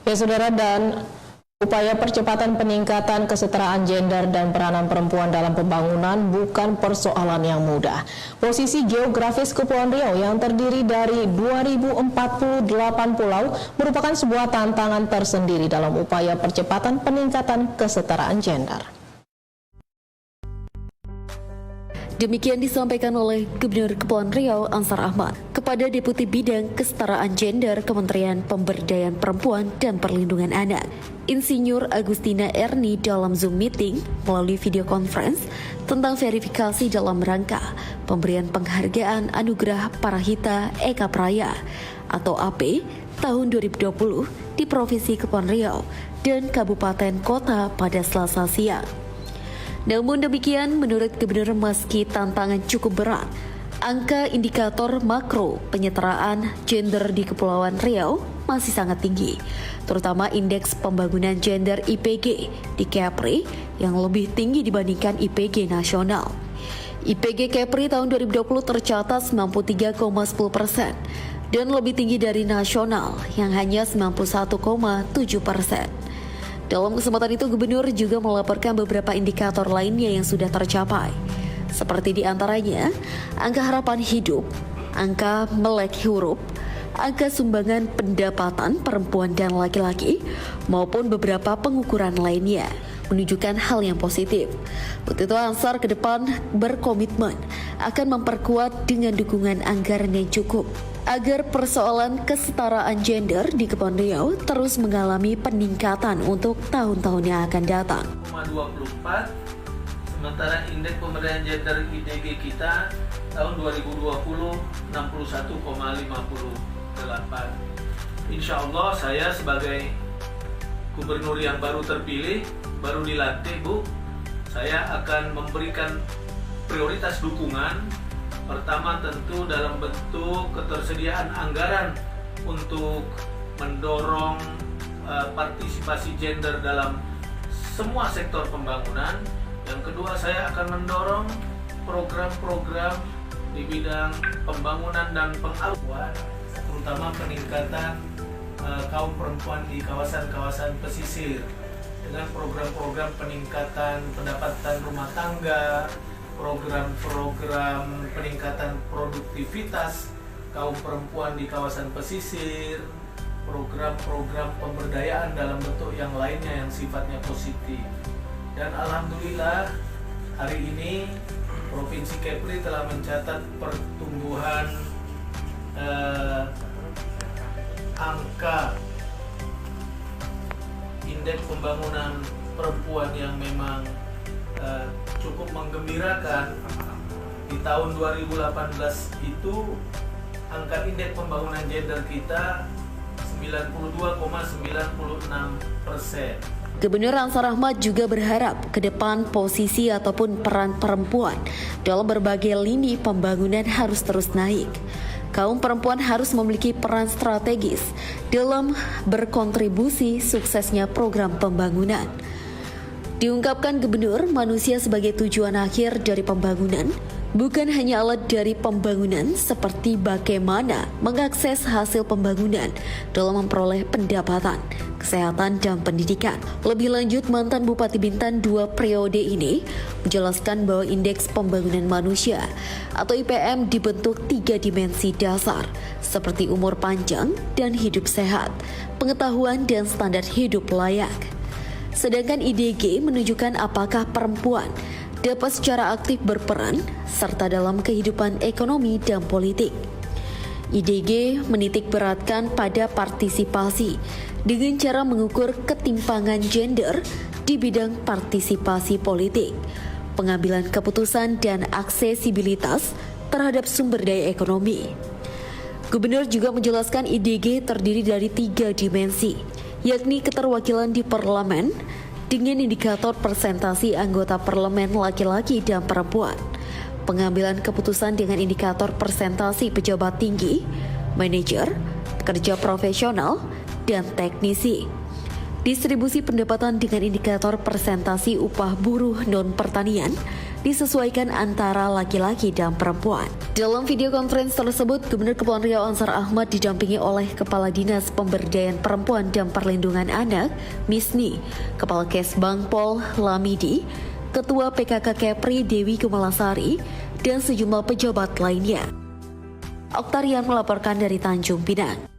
Ya, saudara, dan upaya percepatan peningkatan kesetaraan gender dan peranan perempuan dalam pembangunan bukan persoalan yang mudah. Posisi geografis Kepulauan Riau yang terdiri dari 2048 pulau merupakan sebuah tantangan tersendiri dalam upaya percepatan peningkatan kesetaraan gender. Demikian disampaikan oleh Gubernur Kepulauan Riau Ansar Ahmad kepada Deputi Bidang Kesetaraan Gender Kementerian Pemberdayaan Perempuan dan Perlindungan Anak, Insinyur Agustina Erni dalam Zoom meeting melalui video conference tentang verifikasi dalam rangka pemberian penghargaan Anugerah Parahita Eka Praya atau AP tahun 2020 di Provinsi Kepulauan Riau dan Kabupaten Kota pada Selasa siang. Namun demikian, menurut Gubernur, meski tantangan cukup berat, angka indikator makro penyetaraan gender di Kepulauan Riau masih sangat tinggi, terutama indeks pembangunan gender IPG di Kepri yang lebih tinggi dibandingkan IPG nasional. IPG Kepri tahun 2020 tercatat 93,10% dan lebih tinggi dari nasional yang hanya 91,7%. Dalam kesempatan itu, Gubernur juga melaporkan beberapa indikator lainnya yang sudah tercapai, seperti diantaranya angka harapan hidup, angka melek huruf, angka sumbangan pendapatan perempuan dan laki-laki, maupun beberapa pengukuran lainnya, menunjukkan hal yang positif. Untuk itu, Ansar ke depan berkomitmen akan memperkuat dengan dukungan anggaran yang cukup, agar persoalan kesetaraan gender di Kepulauan Riau terus mengalami peningkatan untuk tahun-tahun yang akan datang. 24, sementara indeks pemberdayaan gender IDG kita tahun 2020 61,58. Insya Allah saya sebagai gubernur yang baru terpilih, baru dilantik Bu, saya akan memberikan prioritas dukungan. Pertama tentu dalam bentuk ketersediaan anggaran untuk mendorong partisipasi gender dalam semua sektor pembangunan. Yang kedua, saya akan mendorong program-program di bidang pembangunan dan pengaluan, terutama peningkatan kaum perempuan di kawasan-kawasan pesisir dengan program-program peningkatan pendapatan rumah tangga, program-program peningkatan produktivitas kaum perempuan di kawasan pesisir, program-program pemberdayaan dalam bentuk yang lainnya yang sifatnya positif. Dan alhamdulillah hari ini Provinsi Kepri telah mencatat pertumbuhan angka indeks pembangunan perempuan yang memang cukup menggembirakan. Di tahun 2018 itu angka indeks pembangunan gender kita 92,96%. Gubernur Ansar Ahmad juga berharap ke depan posisi ataupun peran perempuan dalam berbagai lini pembangunan harus terus naik. Kaum perempuan harus memiliki peran strategis dalam berkontribusi suksesnya program pembangunan. Diungkapkan Gubernur, manusia sebagai tujuan akhir dari pembangunan, bukan hanya alat dari pembangunan seperti bagaimana mengakses hasil pembangunan dalam memperoleh pendapatan, kesehatan, dan pendidikan. Lebih lanjut, mantan Bupati Bintan 2 periode ini menjelaskan bahwa indeks pembangunan manusia atau IPM dibentuk 3 dimensi dasar seperti umur panjang dan hidup sehat, pengetahuan, dan standar hidup layak. Sedangkan IDG menunjukkan apakah perempuan dapat secara aktif berperan serta dalam kehidupan ekonomi dan politik. IDG menitik beratkan pada partisipasi dengan cara mengukur ketimpangan gender di bidang partisipasi politik, pengambilan keputusan, dan aksesibilitas terhadap sumber daya ekonomi. Gubernur juga menjelaskan IDG terdiri dari 3 dimensi, yakni keterwakilan di parlemen dengan indikator persentasi anggota parlemen laki-laki dan perempuan, pengambilan keputusan dengan indikator persentasi pejabat tinggi, manajer, pekerja profesional, dan teknisi, distribusi pendapatan dengan indikator persentasi upah buruh non-pertanian, disesuaikan antara laki-laki dan perempuan. Dalam video conference tersebut, Gubernur Kepulauan Riau Ansar Ahmad didampingi oleh Kepala Dinas Pemberdayaan Perempuan dan Perlindungan Anak, Misni, Kepala Kesbang Pol Lamidi, Ketua PKK Kepri Dewi Kumalasari, dan sejumlah pejabat lainnya. Oktarian melaporkan dari Tanjung Pinang.